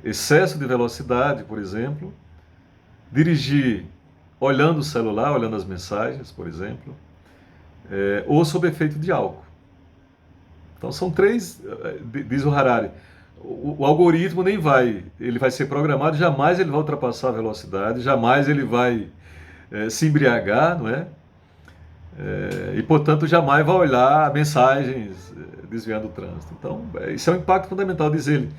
excesso de velocidade, por exemplo, dirigir olhando o celular, olhando as mensagens, por exemplo, ou sob efeito de álcool. Então são três, diz o Harari, o algoritmo nem vai, ele vai ser programado, jamais ele vai ultrapassar a velocidade, jamais ele vai se embriagar, não é? E portanto jamais vai olhar mensagens desviando o trânsito. Então isso é um impacto fundamental, diz ele.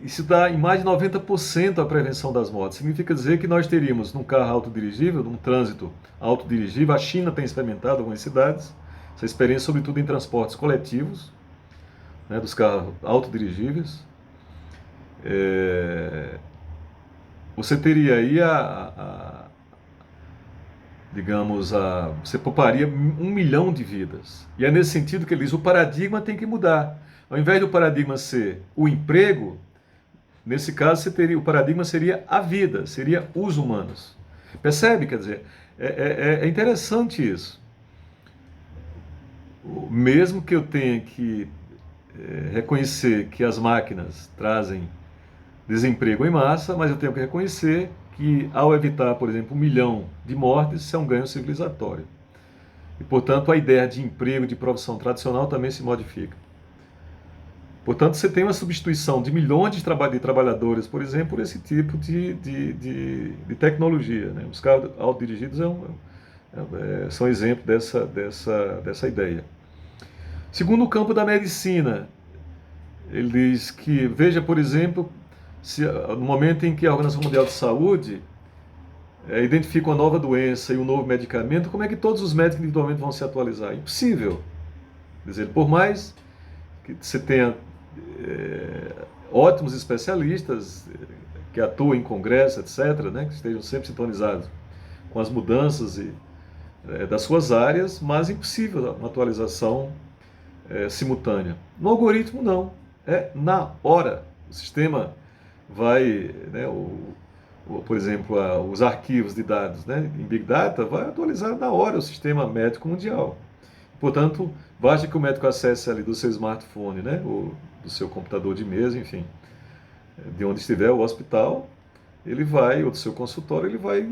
Isso dá em mais de 90% a prevenção das mortes. Significa dizer que nós teríamos num carro autodirigível, num trânsito autodirigível, a China tem experimentado algumas cidades, essa experiência sobretudo em transportes coletivos, né, dos carros autodirigíveis. Você teria aí digamos, você pouparia 1 milhão de vidas. E é nesse sentido que ele diz, o paradigma tem que mudar. Ao invés do paradigma ser o emprego, nesse caso, o paradigma seria a vida, seria os humanos. Percebe? Quer dizer, é interessante isso. Mesmo que eu tenha que reconhecer que as máquinas trazem desemprego em massa, mas eu tenho que reconhecer que, ao evitar, por exemplo, 1 milhão de mortes, isso é um ganho civilizatório. E, portanto, a ideia de emprego, de profissão tradicional também se modifica. Portanto, você tem uma substituição de milhões de trabalhadores, por exemplo, por esse tipo de tecnologia. Né? Os carros autodirigidos são exemplo dessa ideia. Segundo o campo da medicina, ele diz que, veja, por exemplo, no momento em que a Organização Mundial de Saúde identifica uma nova doença e um novo medicamento, como é que todos os médicos individualmente vão se atualizar? Impossível. Quer dizer, por mais que você tenha ótimos especialistas que atuam em congresso, etc., né, que estejam sempre sintonizados com as mudanças das suas áreas, mas impossível uma atualização simultânea. No algoritmo, não. É na hora. O sistema vai, né, por exemplo, os arquivos de dados, né, em Big Data, vai atualizar na hora o sistema médico mundial. Portanto, basta que o médico acesse ali do seu smartphone, né, ou do seu computador de mesa, enfim, de onde estiver o hospital, ele vai, ou do seu consultório, ele vai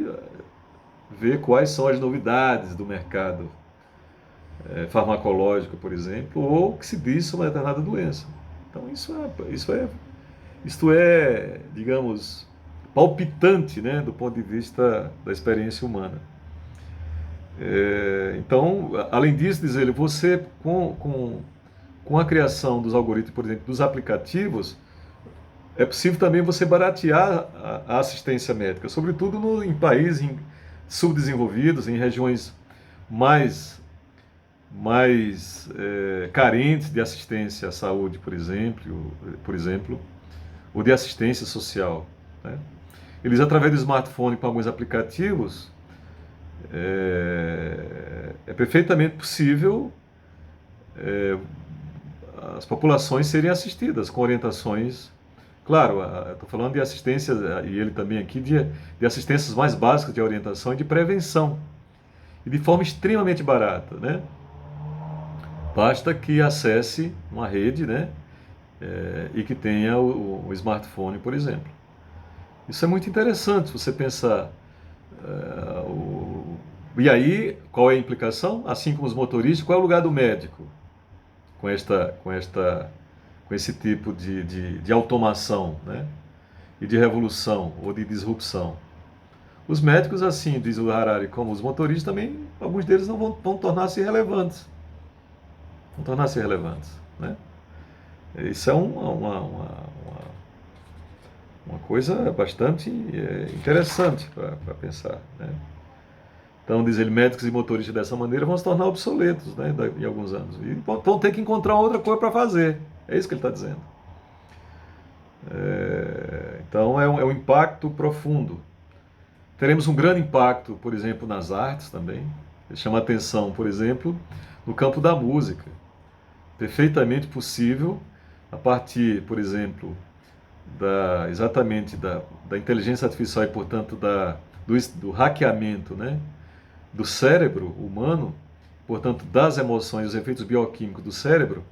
ver quais são as novidades do mercado farmacológico, por exemplo, ou o que se diz sobre uma determinada doença. Então, isto é, digamos, palpitante, né, do ponto de vista da experiência humana. Então, além disso, diz ele, você com a criação dos algoritmos, por exemplo, dos aplicativos, é possível também você baratear a assistência médica, sobretudo em países subdesenvolvidos, em regiões mais carentes de assistência à saúde, por exemplo, ou de assistência social. Né? Eles, através do smartphone, com alguns aplicativos, é perfeitamente possível as populações serem assistidas com orientações. Claro, estou falando de assistência, e ele também aqui, de assistências mais básicas de orientação e de prevenção. E de forma extremamente barata, né? Basta que acesse uma rede, né? E que tenha o smartphone, por exemplo. Isso é muito interessante, se você pensar. E aí, qual é a implicação? Assim como os motoristas, qual é o lugar do médico com esse tipo de automação, né? E de revolução ou de disrupção? Os médicos, assim, diz o Harari, como os motoristas também, alguns deles não vão tornar-se irrelevantes. Vão tornar-se irrelevantes, né? Isso é uma coisa bastante interessante para pensar, né? Então, diz ele, médicos e motoristas dessa maneira vão se tornar obsoletos, né, em alguns anos. E vão ter que encontrar outra coisa para fazer. É isso que ele está dizendo. Então, é um impacto profundo. Teremos um grande impacto, por exemplo, nas artes também. Ele chama atenção, por exemplo, no campo da música. Perfeitamente possível, a partir, por exemplo, exatamente da inteligência artificial e, portanto, do hackeamento, né, do cérebro humano, portanto, das emoções, dos efeitos bioquímicos do cérebro,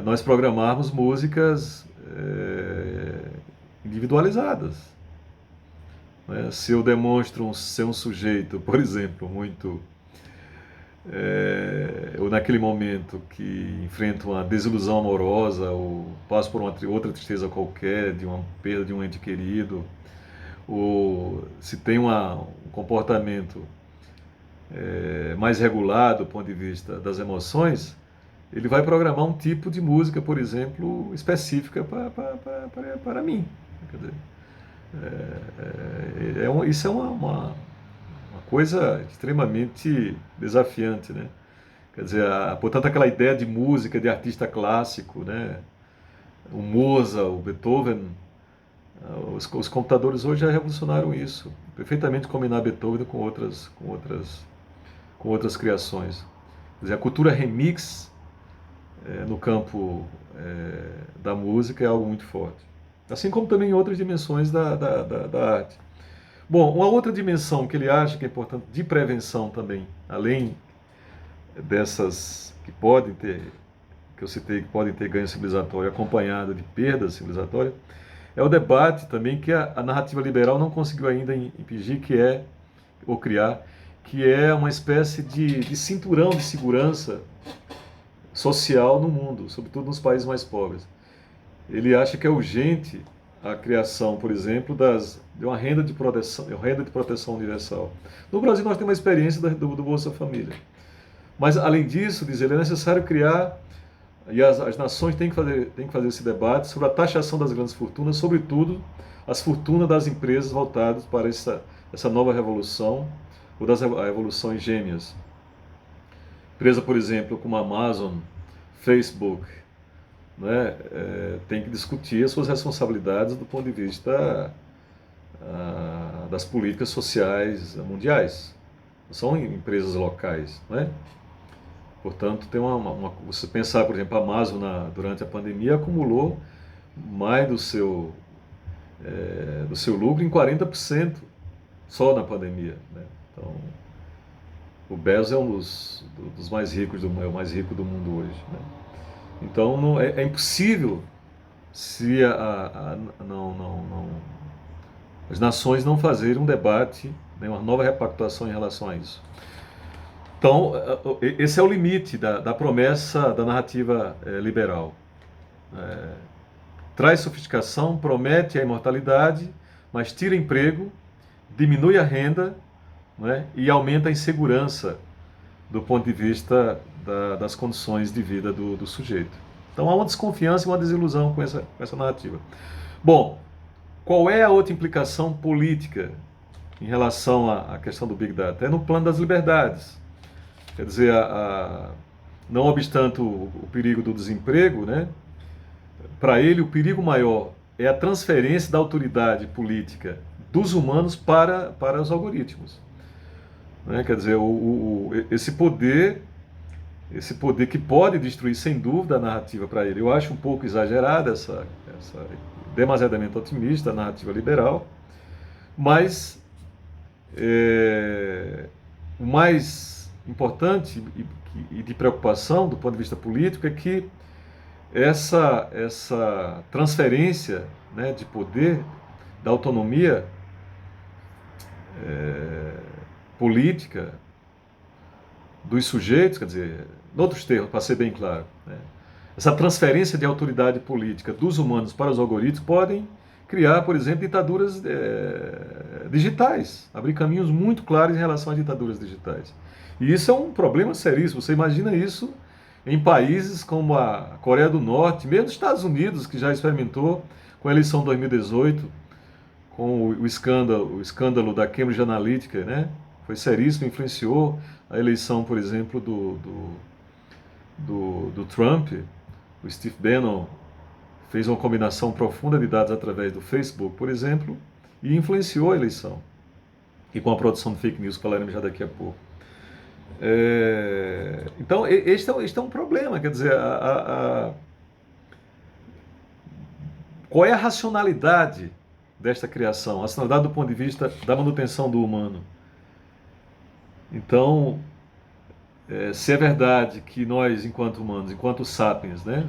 nós programarmos músicas individualizadas. Né? Se eu demonstro ser um sujeito, por exemplo, muito ou naquele momento que enfrento uma desilusão amorosa, ou passo por uma outra tristeza qualquer, de uma perda de um ente querido, ou se tem um comportamento mais regulado do ponto de vista das emoções, ele vai programar um tipo de música, por exemplo, específica para mim. Quer dizer, isso é uma coisa extremamente desafiante, né? Quer dizer, portanto, aquela ideia de música, de artista clássico, né? O Mozart, o Beethoven, os computadores hoje já revolucionaram isso. Perfeitamente combinar Beethoven com outras criações. Quer dizer, a cultura remix no campo da música é algo muito forte. Assim como também em outras dimensões da arte. Bom, uma outra dimensão que ele acha que é importante de prevenção também, além dessas que eu citei, que podem ter ganho civilizatório acompanhado de perda civilizatória, é o debate também que a narrativa liberal não conseguiu ainda impingir, ou criar, que é uma espécie de cinturão de segurança social no mundo, sobretudo nos países mais pobres. Ele acha que é urgente a criação, por exemplo, de uma renda de proteção universal. No Brasil nós temos uma experiência do Bolsa Família. Mas, além disso, diz ele, é necessário criar, e as nações têm que fazer esse debate sobre a taxação das grandes fortunas, sobretudo as fortunas das empresas voltadas para essa nova revolução, ou das revoluções gêmeas. Empresa, por exemplo, como a Amazon, Facebook, né, tem que discutir as suas responsabilidades do ponto de vista das políticas sociais mundiais. Não são empresas locais, né? Portanto, tem você pensar, por exemplo, a Amazon durante a pandemia acumulou mais do seu lucro em 40% só na pandemia, né? Então, o Bezos é um dos mais ricos é o mais rico do mundo hoje, né? Então, é impossível se as nações não fazerem um debate, né, uma nova repactuação em relação a isso. Então, esse é o limite da promessa da narrativa liberal. Traz sofisticação, promete a imortalidade, mas tira emprego, diminui a renda, né, e aumenta a insegurança do ponto de vista das condições de vida do sujeito. Então há uma desconfiança e uma desilusão com essa narrativa. Bom, qual é a outra implicação política em relação à questão do Big Data? É no plano das liberdades. Quer dizer, não obstante o perigo do desemprego, né, para ele o perigo maior é a transferência da autoridade política dos humanos para os algoritmos. Né? Quer dizer, esse poder que pode destruir sem dúvida a narrativa para ele. Eu acho um pouco exagerada essa demasiadamente otimista a narrativa liberal, mas o mais importante e de preocupação do ponto de vista político é que essa transferência, né, de poder, da autonomia política dos sujeitos, quer dizer, em outros termos, para ser bem claro, né, essa transferência de autoridade política dos humanos para os algoritmos podem criar, por exemplo, ditaduras digitais, abrir caminhos muito claros em relação às ditaduras digitais. E isso é um problema seríssimo. Você imagina isso em países como a Coreia do Norte, mesmo os Estados Unidos, que já experimentou com a eleição de 2018, com o escândalo da Cambridge Analytica, né? Foi seríssimo, influenciou a eleição, por exemplo, do Trump. O Steve Bannon fez uma combinação profunda de dados através do Facebook, por exemplo, e influenciou a eleição. E com a produção de fake news, que falaremos já daqui a pouco. Então, este é um problema, quer dizer, qual é a racionalidade desta criação? A racionalidade do ponto de vista da manutenção do humano. Então, se é verdade que nós, enquanto humanos, enquanto sapiens, né,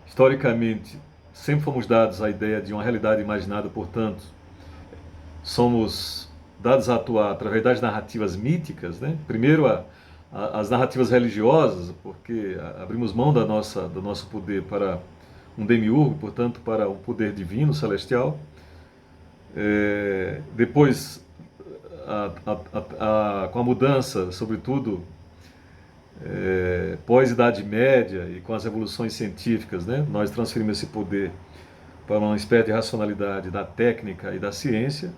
Historicamente, sempre fomos dados a ideia de uma realidade imaginada, portanto, somos dados a atuar através das narrativas míticas, né? Primeiro as narrativas religiosas, porque abrimos mão do nosso poder para um demiurgo, portanto, para um poder divino, celestial. Depois, com a mudança, sobretudo, pós-Idade Média e com as revoluções científicas, né, nós transferimos esse poder para uma espécie de racionalidade da técnica e da ciência,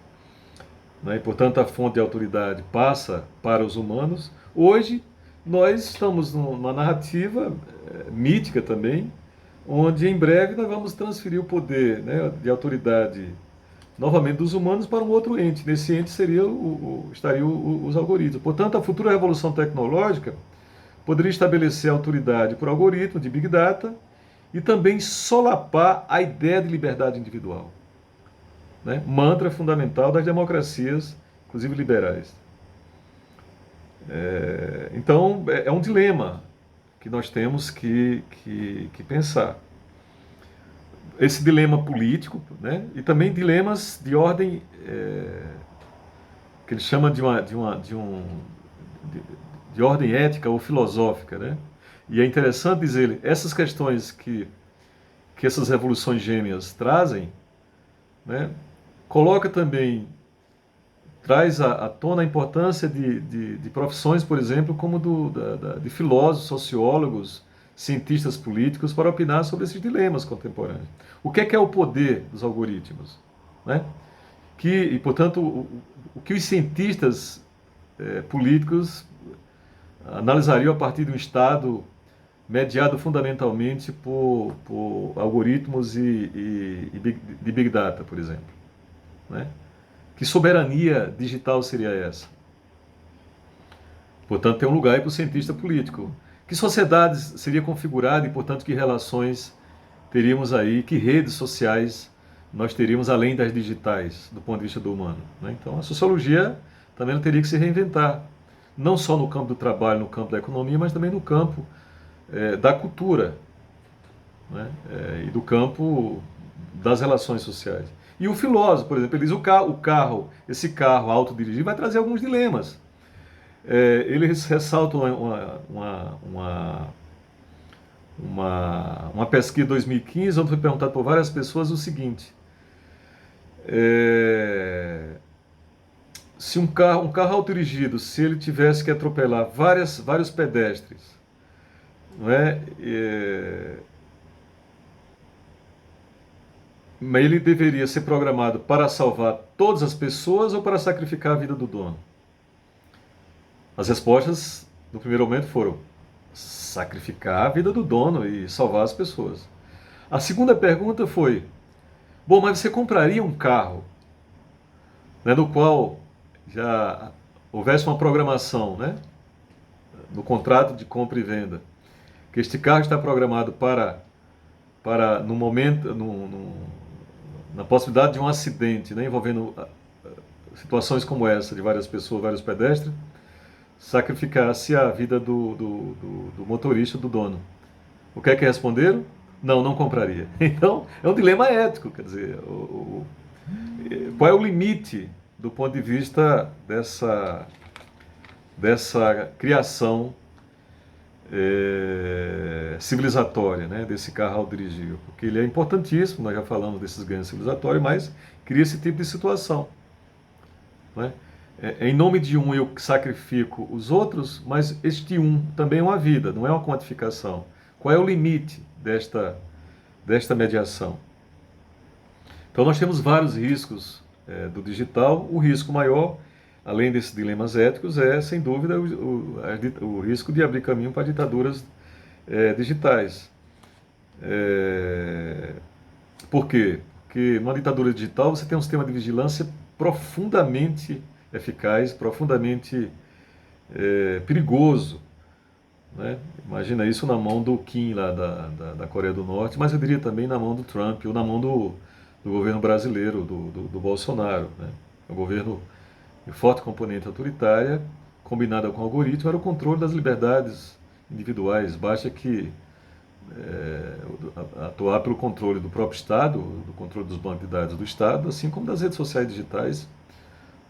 né, e, portanto, a fonte de autoridade passa para os humanos. Hoje, nós estamos numa narrativa mítica também, onde em breve nós vamos transferir o poder, né, de autoridade novamente dos humanos para um outro ente. Nesse ente estariam os algoritmos. Portanto, a futura revolução tecnológica poderia estabelecer a autoridade por algoritmo de Big Data e também solapar a ideia de liberdade individual, né? Mantra fundamental das democracias, inclusive liberais. Então, é um dilema que nós temos que pensar. Esse dilema político, né? E também dilemas de ordem que ele chama de ordem ética ou filosófica, né? E é interessante dizer, essas questões que essas revoluções gêmeas trazem, né? Coloca também, traz à tona a importância de profissões, por exemplo, como de filósofos, sociólogos, cientistas políticos, para opinar sobre esses dilemas contemporâneos. O que é o poder dos algoritmos? Né? E, portanto, o que os cientistas políticos analisariam a partir de um Estado mediado fundamentalmente por algoritmos de Big Data, por exemplo. Né? Que soberania digital seria essa? Portanto, tem um lugar aí para o cientista político. Que sociedade seria configurada e, portanto, que relações teríamos aí, que redes sociais nós teríamos além das digitais, do ponto de vista do humano. Né? Então, a sociologia também teria que se reinventar, não só no campo do trabalho, no campo da economia, mas também no campo da cultura, né? E do campo das relações sociais. E o filósofo, por exemplo, ele diz esse carro autodirigido vai trazer alguns dilemas. Eles ressaltam uma pesquisa de 2015, onde foi perguntado por várias pessoas o seguinte: se um carro autodirigido, se ele tivesse que atropelar vários pedestres, não é? Mas ele deveria ser programado para salvar todas as pessoas ou para sacrificar a vida do dono? As respostas, no primeiro momento, foram sacrificar a vida do dono e salvar as pessoas. A segunda pergunta foi: bom, mas você compraria um carro, né, no qual já houvesse uma programação, né, no contrato de compra e venda, que este carro está programado para no momento, na possibilidade de um acidente, né, envolvendo situações como essa, de várias pessoas, vários pedestres, sacrificasse a vida do motorista, do dono. O que é que responderam? Não, não compraria. Então, é um dilema ético, quer dizer, qual é o limite do ponto de vista dessa criação civilizatória, né, desse carro autodirigível? Porque ele é importantíssimo, nós já falamos desses ganhos civilizatórios, mas cria esse tipo de situação. Né? Em nome de um eu sacrifico os outros, mas este um também é uma vida, não é uma quantificação. Qual é o limite desta mediação? Então nós temos vários riscos do digital. O risco maior, além desses dilemas éticos, é sem dúvida o risco de abrir caminho para ditaduras digitais. Por quê? Porque numa ditadura digital você tem um sistema de vigilância profundamente eficaz, profundamente perigoso. Né? Imagina isso na mão do Kim lá da Coreia do Norte, mas eu diria também na mão do Trump ou na mão do governo brasileiro, do Bolsonaro. Né? O governo de forte componente autoritária, combinada com o algoritmo, era o controle das liberdades individuais. Basta que atuar pelo controle do próprio Estado, do controle dos bancos de dados do Estado, assim como das redes sociais digitais,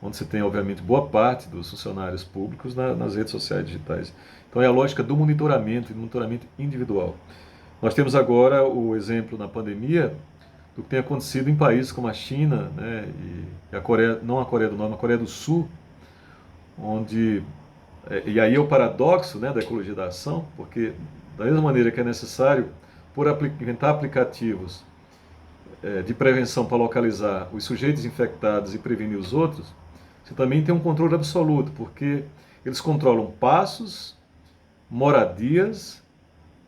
onde você tem, obviamente, boa parte dos funcionários públicos nas redes sociais digitais. Então é a lógica do monitoramento individual. Nós temos agora o exemplo na pandemia do que tem acontecido em países como a China, né, e a Coreia, não a Coreia do Norte, mas a Coreia do Sul, onde, e aí é o paradoxo, né, da ecologia da ação, porque da mesma maneira que é necessário inventar aplicativos de prevenção para localizar os sujeitos infectados e prevenir os outros, você também tem um controle absoluto, porque eles controlam passos, moradias,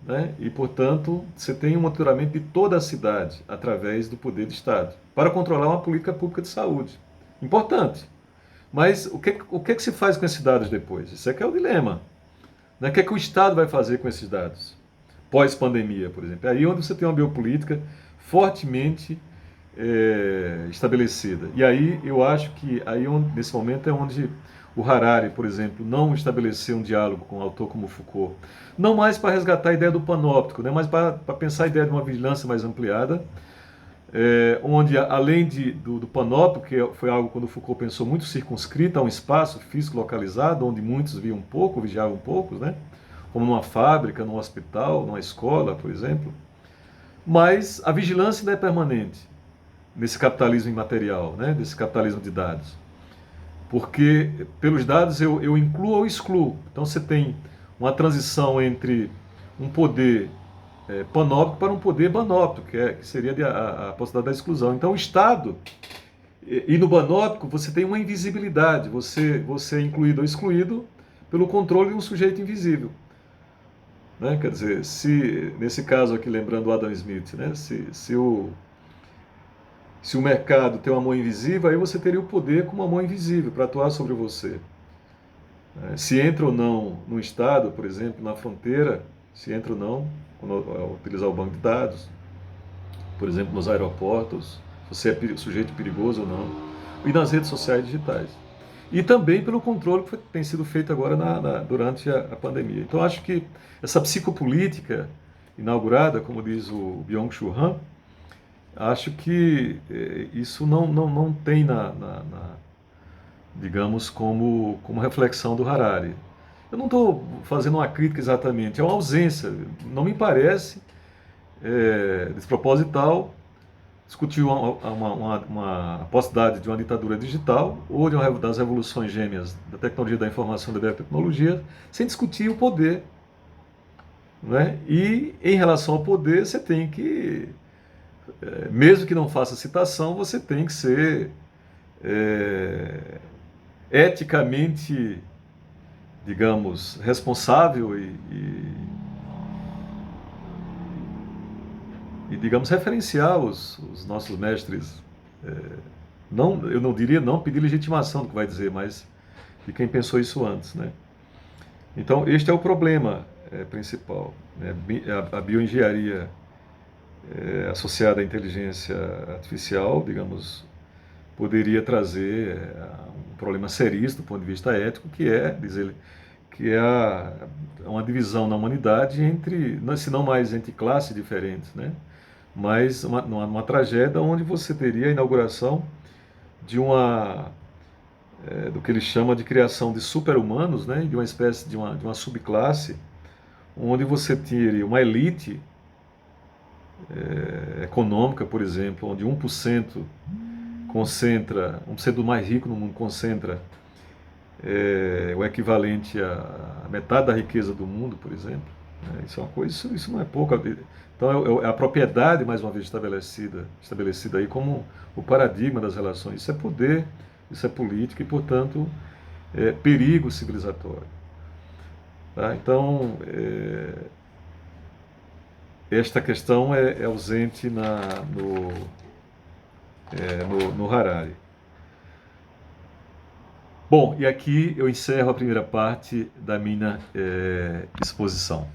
né? E, portanto, você tem um monitoramento de toda a cidade através do poder do Estado para controlar uma política pública de saúde. Importante. Mas o que se faz com esses dados depois? Isso é que é o dilema. Né? O que é que o Estado vai fazer com esses dados? Pós-pandemia, por exemplo. É aí onde você tem uma biopolítica fortemente estabelecida. E aí eu acho que nesse momento é onde o Harari, por exemplo, não estabeleceu um diálogo com um autor como Foucault. Não mais para resgatar a ideia do panóptico, né, mas para pensar a ideia de uma vigilância mais ampliada, onde além do panóptico, que foi algo quando Foucault pensou muito circunscrito a um espaço físico localizado, onde muitos viam pouco, vigiavam poucos, né, como numa fábrica, num hospital, numa escola, por exemplo. Mas a vigilância ainda é permanente nesse capitalismo imaterial, né, desse capitalismo de dados. Porque pelos dados eu incluo ou excluo. Então você tem uma transição entre um poder panóptico para um poder banóptico, que seria a possibilidade da exclusão. Então o Estado, e no banóptico você tem uma invisibilidade, você é incluído ou excluído pelo controle de um sujeito invisível. Né? Quer dizer, se nesse caso aqui, lembrando o Adam Smith, né? se o mercado tem uma mão invisível, aí você teria o poder com uma mão invisível para atuar sobre você. Se entra ou não no Estado, por exemplo, na fronteira, se entra ou não, quando utilizar o banco de dados, por exemplo, nos aeroportos, se você é sujeito perigoso ou não, e nas redes sociais digitais. E também pelo controle que tem sido feito agora durante a pandemia. Então, acho que essa psicopolítica inaugurada, como diz o Byung-Chul Han, acho que isso não tem digamos, como reflexão do Harari. Eu não estou fazendo uma crítica exatamente, é uma ausência. Não me parece desproposital discutir uma possibilidade de uma ditadura digital ou das revoluções gêmeas da tecnologia da informação e da biotecnologia sem discutir o poder. Né? E em relação ao poder, você tem que, mesmo que não faça citação, você tem que ser eticamente, digamos, responsável e digamos, referenciar os nossos mestres. Eu não diria não pedir legitimação do que vai dizer, mas de quem pensou isso antes. Né? Então, este é o problema principal. Né? A bioengenharia associada à inteligência artificial, digamos, poderia trazer um problema seríssimo do ponto de vista ético, que é, diz ele, que é uma divisão na humanidade entre, se não mais entre classes diferentes, né? Mas uma tragédia onde você teria a inauguração de do que ele chama de criação de super-humanos, né? De uma espécie de uma subclasse, onde você teria uma elite econômica, por exemplo, onde 1% concentra, 1% do mais rico no mundo concentra o equivalente a metade da riqueza do mundo, por exemplo. Isso é uma coisa, isso não é pouco. Então é a propriedade, mais uma vez, estabelecida aí como o paradigma das relações. Isso é poder, isso é política e, portanto, perigo civilizatório. Tá? Então, esta questão é ausente no Harari. Bom, e aqui eu encerro a primeira parte da minha exposição.